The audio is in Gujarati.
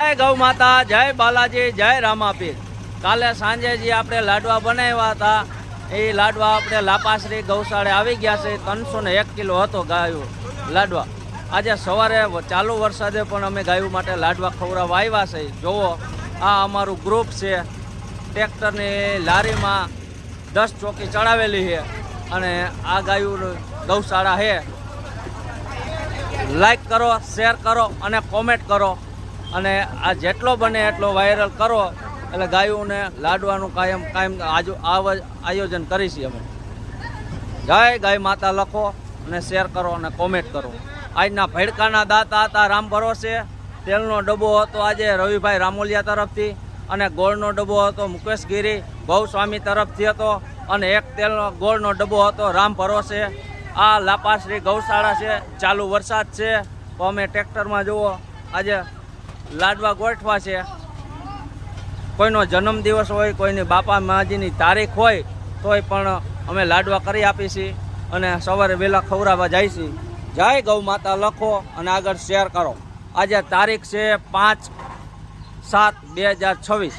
જય ગૌ માતા, જય બાલાજી, જય રામાપીર। કાલે સાંજે જે આપણે લાડવા બનાવ્યા હતા એ લાડવા આપણે લાપાશ્રી ગૌશાળે આવી ગયા છે। 301 કિલો હતો ગાયું લાડવા। આજે સવારે ચાલુ વરસાદે પણ અમે ગાયું માટે લાડવા ખવડાવવા આવ્યા છે। જુઓ આ અમારું ગ્રુપ છે, ટ્રેક્ટરની લારીમાં 10 ચોકી ચડાવેલી છે અને આ ગાયું ગૌશાળા છે। લાઈક કરો, શેર કરો અને કોમેન્ટ કરો અને આ જેટલો બને એટલો વાયરલ કરો એટલે ગાયોને લાડવાનું કાયમ આયોજન કરીશું અમે। જય ગાય માતા લખો અને શેર કરો અને કોમેન્ટ કરો। આજના ભેડકાના દાતા હતા રામ ભરોસે। તેલનો ડબ્બો હતો આજે રવિભાઈ રામોલિયા તરફથી અને ગોળનો ડબ્બો હતો મુકેશ ગીરી ગૌસ્વામી તરફથી હતો અને એક તેલનો ગોળનો ડબ્બો હતો રામ ભરોસે। આ લાપાશ્રી ગૌશાળા છે, ચાલુ વરસાદ છે તો અમે ટ્રેક્ટરમાં જુઓ આજે લાડવા ગોઠવા છે। કોઈનો જન્મદિવસ હોય, કોઈની બાપા માજીની તારીખ હોય તોય પણ અમે લાડવા કરી આપીશું અને સવારે વહેલા ખવડાવવા જઈશું। જય ગૌ માતા લખો અને આગળ શેર કરો। આજે તારીખ છે 5/7/2026।